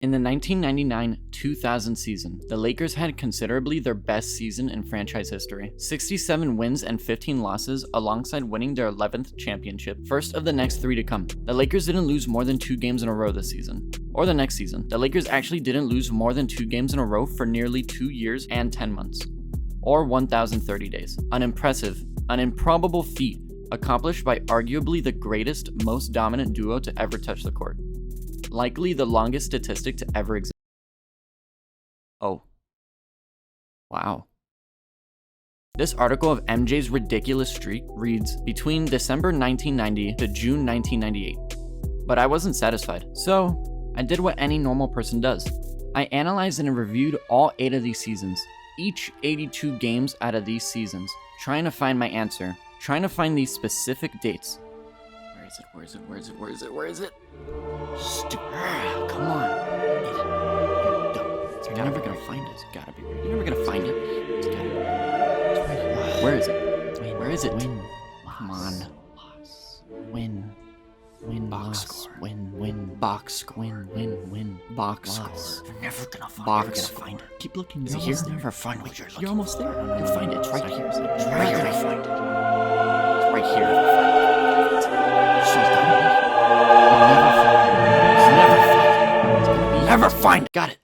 In the 1999-2000 season, the Lakers had considerably their best season in franchise history. 67 wins and 15 losses alongside winning their 11th championship, first of the next 3 to come. The Lakers didn't lose more than 2 games in a row this season. Or the next season. The Lakers actually didn't lose more than 2 games in a row for nearly 2 years and 10 months. Or 1,030 days. An impressive, an improbable feat accomplished by arguably the greatest, most dominant duo to ever touch the court. Likely the longest statistic to ever exist. Oh. Wow. This article of MJ's ridiculous streak reads, between December 1990 to June 1998. But I wasn't satisfied, so I did what any normal person does. I analyzed and reviewed all 8 of these seasons, each 82 games out of these seasons, trying to find my answer, trying to find these specific dates. Where is it? Where is it? Where is it? Where is it? Where is it? Come on. You're never gonna find it. It's gotta be right. You're never gonna find it. It's gotta be right. It's right here. Where is it? Where is it? Win. Come on. Loss. Win. Win. Box score. Win. Box score. Win. Box score. You're never gonna find it. Box score. Find it. Keep looking. Is it here? Never find what you're looking for. You're almost there. You'll find it. It's right here. It's right here. Find it. It's right here. Never find it. Got it.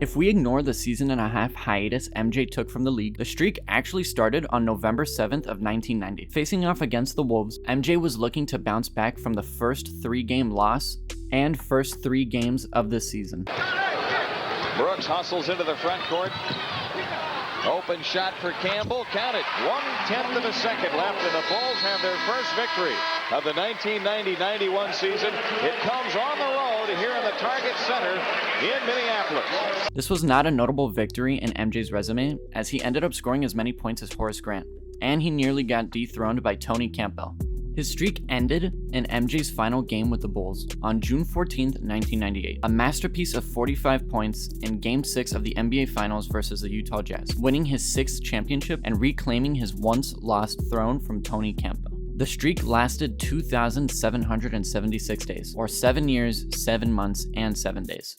If we ignore the season and a half hiatus MJ took from the league, the streak actually started on November 7th of 1990. Facing off against the Wolves, MJ was looking to bounce back from the first 3-game loss and first 3 games of the season. Brooks hustles into the front court. Open shot for Campbell. Count it. 1/10 of a second left, and the Bulls have their first victory of the 1990-91 season. It comes on the road here in the Target Center in Minneapolis. This was not a notable victory in MJ's resume, as he ended up scoring as many points as Horace Grant, and he nearly got dethroned by Tony Campbell. His streak ended in MJ's final game with the Bulls on June 14th, 1998, a masterpiece of 45 points in Game 6 of the NBA Finals versus the Utah Jazz, winning his 6th championship and reclaiming his once-lost throne from Tony Campbell. The streak lasted 2,776 days, or 7 years, 7 months, and 7 days.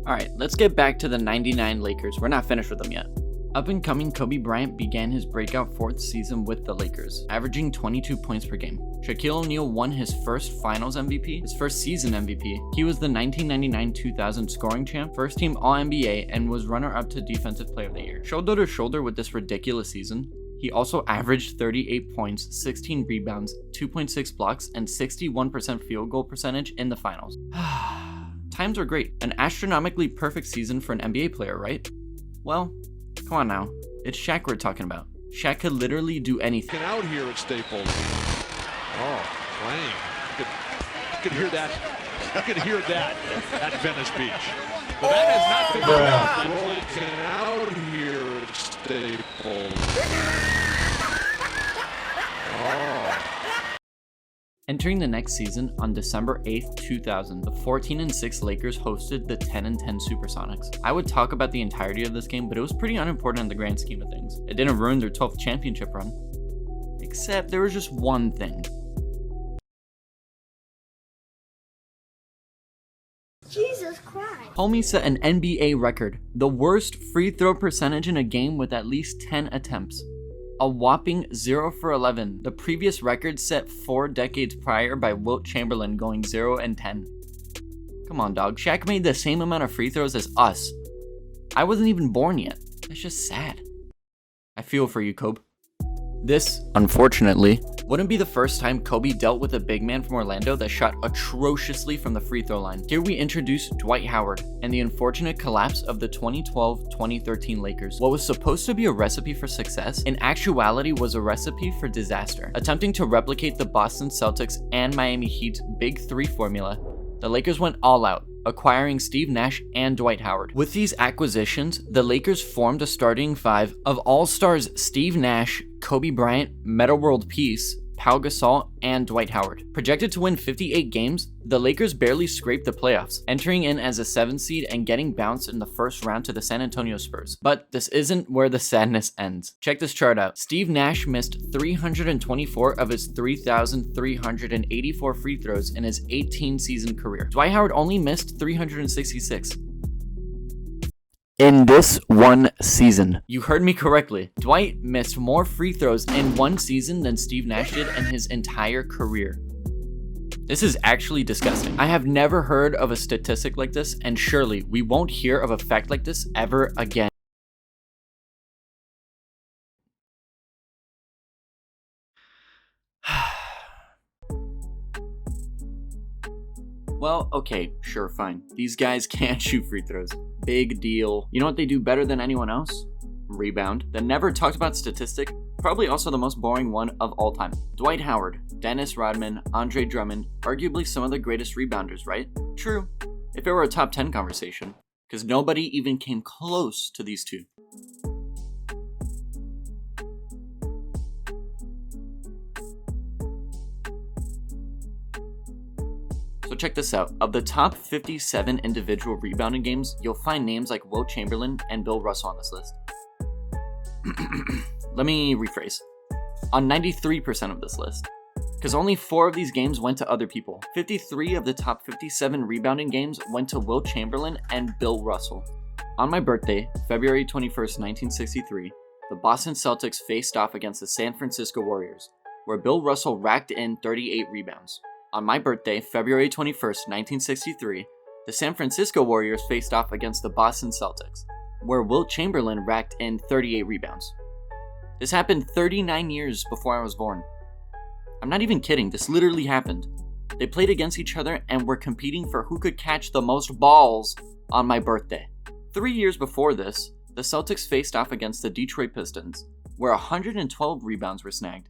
Alright, let's get back to the 99 Lakers. We're not finished with them yet. Up-and-coming Kobe Bryant began his breakout 4th season with the Lakers, averaging 22 points per game. Shaquille O'Neal won his first Finals MVP, his first season MVP. He was the 1999-2000 scoring champ, first team All-NBA, and was runner-up to Defensive Player of the Year. Shoulder to shoulder with this ridiculous season, he also averaged 38 points, 16 rebounds, 2.6 blocks, and 61% field goal percentage in the finals. Times are great. An astronomically perfect season for an NBA player, right? Well, come on now. It's Shaq we're talking about. Shaq could literally do anything. Out here at Staples. Oh, playing. You could hear that. You could hear that at Venice Beach. But that has not been out here at Staples. Oh. Entering the next season on December 8th, 2000, the 14-6 Lakers hosted the 10-10 Supersonics. I would talk about the entirety of this game, but it was pretty unimportant in the grand scheme of things. It didn't ruin their 12th championship run. Except there was just one thing. Jesus Christ. Homie set an NBA record, the worst free throw percentage in a game with at least 10 attempts. A whopping 0 for 11, the previous record set 4 decades prior by Wilt Chamberlain going 0 and 10. Come on, dog. Shaq made the same amount of free throws as us. I wasn't even born yet. That's just sad. I feel for you, Kobe. This, unfortunately, wouldn't be the first time Kobe dealt with a big man from Orlando that shot atrociously from the free throw line. Here we introduce Dwight Howard and the unfortunate collapse of the 2012-2013 Lakers. What was supposed to be a recipe for success, in actuality was a recipe for disaster. Attempting to replicate the Boston Celtics and Miami Heat's Big Three formula, the Lakers went all out, acquiring Steve Nash and Dwight Howard. With these acquisitions, the Lakers formed a starting 5 of all-stars Steve Nash, Kobe Bryant, Metta World Peace, Pau Gasol, and Dwight Howard. Projected to win 58 games, the Lakers barely scraped the playoffs, entering in as a 7th seed and getting bounced in the first round to the San Antonio Spurs. But this isn't where the sadness ends. Check this chart out. Steve Nash missed 324 of his 3,384 free throws in his 18-season career. Dwight Howard only missed 366. In this one season. You heard me correctly. Dwight missed more free throws in one season than Steve Nash did in his entire career. This is actually disgusting. I have never heard of a statistic like this, and surely we won't hear of a fact like this ever again. Well, okay, sure, fine. These guys can't shoot free throws. Big deal. You know what they do better than anyone else? Rebound. The never talked about statistic, probably also the most boring one of all time. Dwight Howard, Dennis Rodman, Andre Drummond, arguably some of the greatest rebounders, right? True, if it were a top 10 conversation, because nobody even came close to these two. So check this out. Of the top 57 individual rebounding games, you'll find names like Wilt Chamberlain and Bill Russell on this list. Let me rephrase. On 93% of this list. Because only 4 of these games went to other people. 53 of the top 57 rebounding games went to Wilt Chamberlain and Bill Russell. On my birthday, February 21st, 1963, the Boston Celtics faced off against the San Francisco Warriors, where Bill Russell racked in 38 rebounds. On my birthday, February 21st, 1963, the San Francisco Warriors faced off against the Boston Celtics, where Wilt Chamberlain racked in 38 rebounds. This happened 39 years before I was born. I'm not even kidding, this literally happened. They played against each other and were competing for who could catch the most balls on my birthday. 3 years before this, the Celtics faced off against the Detroit Pistons, where 112 rebounds were snagged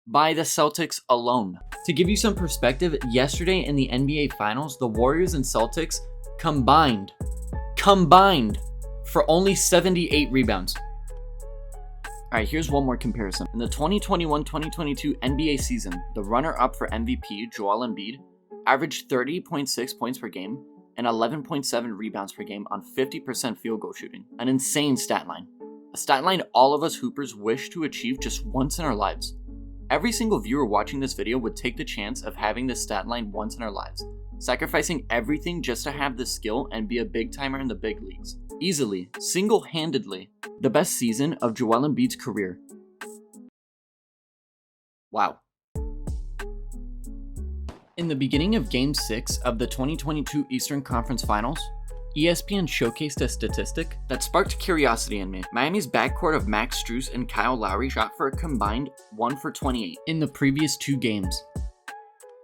by the Celtics alone. To give you some perspective, yesterday in the NBA Finals, the Warriors and Celtics combined for only 78 rebounds. Alright, here's one more comparison. In the 2021-2022 NBA season, the runner-up for MVP, Joel Embiid, averaged 30.6 points per game and 11.7 rebounds per game on 50% field goal shooting. An insane stat line. A stat line all of us hoopers wish to achieve just once in our lives. Every single viewer watching this video would take the chance of having this stat line once in our lives, sacrificing everything just to have this skill and be a big timer in the big leagues. Easily, single-handedly, the best season of Joel Embiid's career. Wow. In the beginning of Game 6 of the 2022 Eastern Conference Finals, ESPN showcased a statistic that sparked curiosity in me. Miami's backcourt of Max Strus and Kyle Lowry shot for a combined 1 for 28 in the previous 2 games.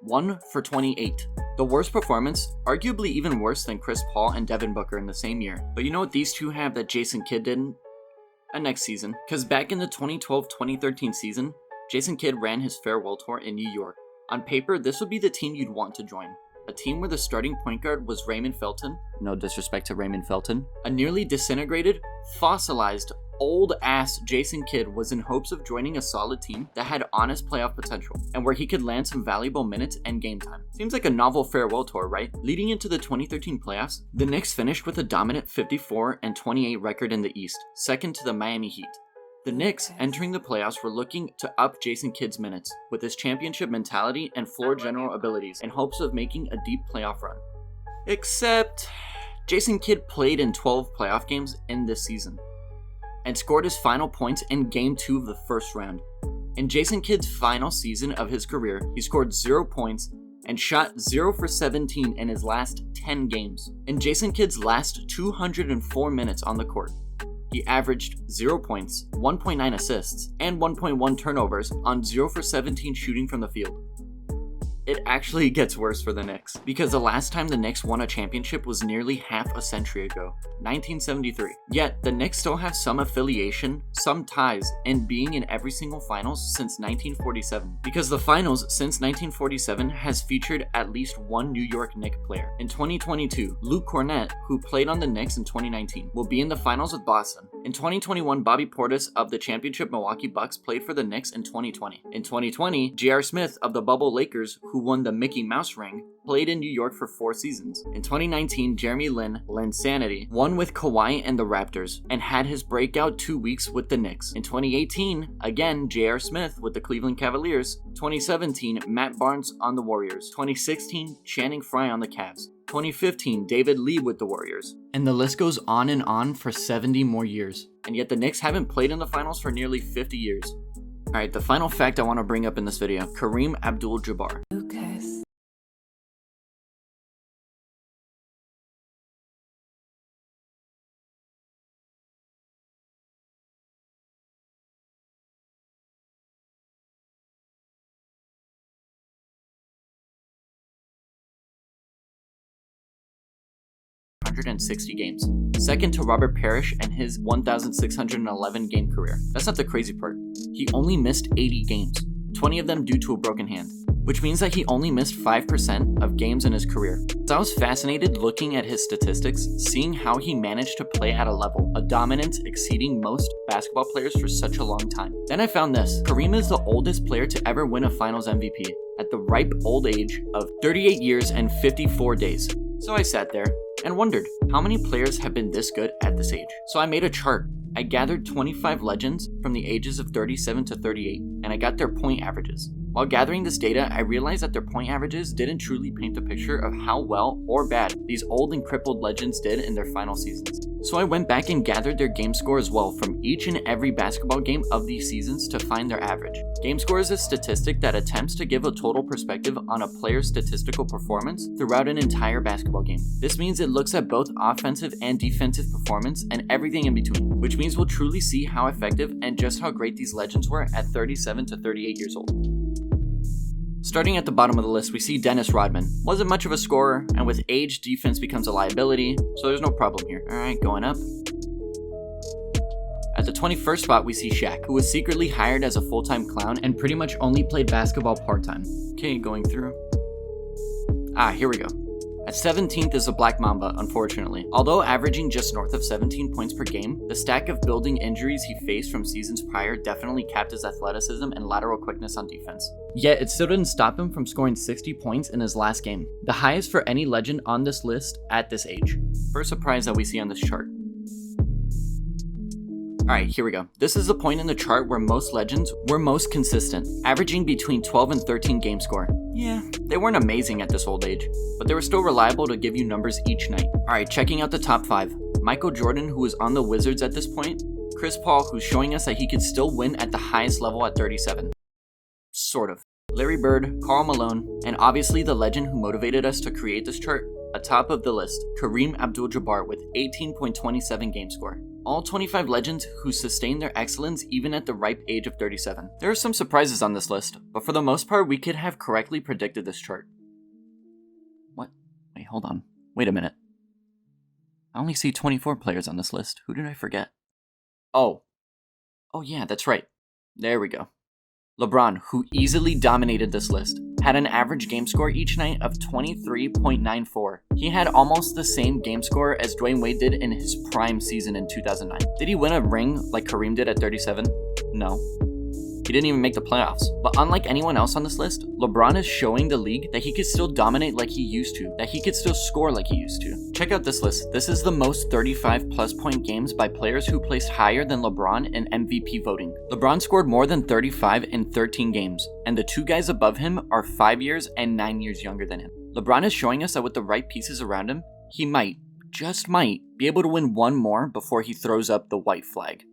1 for 28. The worst performance, arguably even worse than Chris Paul and Devin Booker in the same year. But you know what these two have that Jason Kidd didn't? A next season. Because back in the 2012-2013 season, Jason Kidd ran his farewell tour in New York. On paper, this would be the team you'd want to join. A team where the starting point guard was Raymond Felton, no disrespect to Raymond Felton. A nearly disintegrated, fossilized, old-ass Jason Kidd was in hopes of joining a solid team that had honest playoff potential, and where he could land some valuable minutes and game time. Seems like a novel farewell tour, right? Leading into the 2013 playoffs, the Knicks finished with a dominant 54-28 record in the East, second to the Miami Heat. The Knicks, entering the playoffs, were looking to up Jason Kidd's minutes with his championship mentality and floor general abilities in hopes of making a deep playoff run. Except, Jason Kidd played in 12 playoff games in this season and scored his final points in Game 2 of the first round. In Jason Kidd's final season of his career, he scored 0 points and shot 0 for 17 in his last 10 games. In Jason Kidd's last 204 minutes on the court, he averaged 0 points, 1.9 assists, and 1.1 turnovers on 0 for 17 shooting from the field. It actually gets worse for the Knicks, because the last time the Knicks won a championship was nearly half a century ago, 1973. Yet, the Knicks still have some affiliation, some ties, in being in every single finals since 1947, because the finals since 1947 has featured at least one New York Knicks player. In 2022, Luke Cornett, who played on the Knicks in 2019, will be in the finals with Boston. In 2021, Bobby Portis of the championship Milwaukee Bucks played for the Knicks in 2020. In 2020, J.R. Smith of the bubble Lakers, who won the Mickey Mouse ring, played in New York for 4 seasons. In 2019, Jeremy Linsanity, won with Kawhi and the Raptors, and had his breakout 2 weeks with the Knicks. In 2018, again, J.R. Smith with the Cleveland Cavaliers. 2017, Matt Barnes on the Warriors. 2016, Channing Frye on the Cavs. 2015, David Lee with the Warriors. And the list goes on and on for 70 more years. And yet the Knicks haven't played in the finals for nearly 50 years. Alright, the final fact I want to bring up in this video, Kareem Abdul-Jabbar. Lucas. Games. Second to Robert Parrish and his 1,611 game career. That's not the crazy part. He only missed 80 games, 20 of them due to a broken hand, which means that he only missed 5% of games in his career. So I was fascinated looking at his statistics, seeing how he managed to play at a level, a dominance exceeding most basketball players for such a long time. Then I found this. Kareem is the oldest player to ever win a finals MVP at the ripe old age of 38 years and 54 days. So I sat there and wondered, how many players have been this good at this age? So I made a chart. I gathered 25 legends from the ages of 37 to 38, and I got their point averages. While gathering this data, I realized that their point averages didn't truly paint a picture of how well or bad these old and crippled legends did in their final seasons. So I went back and gathered their game score as well from each and every basketball game of these seasons to find their average. Game score is a statistic that attempts to give a total perspective on a player's statistical performance throughout an entire basketball game. This means it looks at both offensive and defensive performance and everything in between, which means we'll truly see how effective and just how great these legends were at 37 to 38 years old. Starting at the bottom of the list, we see Dennis Rodman. Wasn't much of a scorer, and with age, defense becomes a liability, so there's no problem here. Alright, going up. At the 21st spot, we see Shaq, who was secretly hired as a full-time clown and pretty much only played basketball part-time. Okay, going through. Here we go. At 17th is the Black Mamba, unfortunately. Although averaging just north of 17 points per game, the stack of building injuries he faced from seasons prior definitely capped his athleticism and lateral quickness on defense. Yet it still didn't stop him from scoring 60 points in his last game, the highest for any legend on this list at this age. First surprise that we see on this chart. Alright, here we go. This is the point in the chart where most legends were most consistent, averaging between 12 and 13 game score. Yeah, they weren't amazing at this old age, but they were still reliable to give you numbers each night. Alright, checking out the top 5. Michael Jordan, who was on the Wizards at this point. Chris Paul, who's showing us that he could still win at the highest level at 37. Sort of. Larry Bird, Karl Malone, and obviously the legend who motivated us to create this chart, atop of the list, Kareem Abdul-Jabbar with 18.27 game score. All 25 legends who sustained their excellence even at the ripe age of 37. There are some surprises on this list, but for the most part we could have correctly predicted this chart. What? Wait, hold on. Wait a minute. I only see 24 players on this list. Who did I forget? Oh yeah, that's right. There we go. LeBron, who easily dominated this list, had an average game score each night of 23.94. He had almost the same game score as Dwayne Wade did in his prime season in 2009. Did he win a ring like Kareem did at 37? No. He didn't even make the playoffs. But unlike anyone else on this list, LeBron is showing the league that he could still dominate like he used to, that he could still score like he used to. Check out this list. This is the most 35 plus point games by players who placed higher than LeBron in MVP voting. LeBron scored more than 35 in 13 games, and the two guys above him are 5 years and 9 years younger than him. LeBron is showing us that with the right pieces around him, he might, just might, be able to win one more before he throws up the white flag.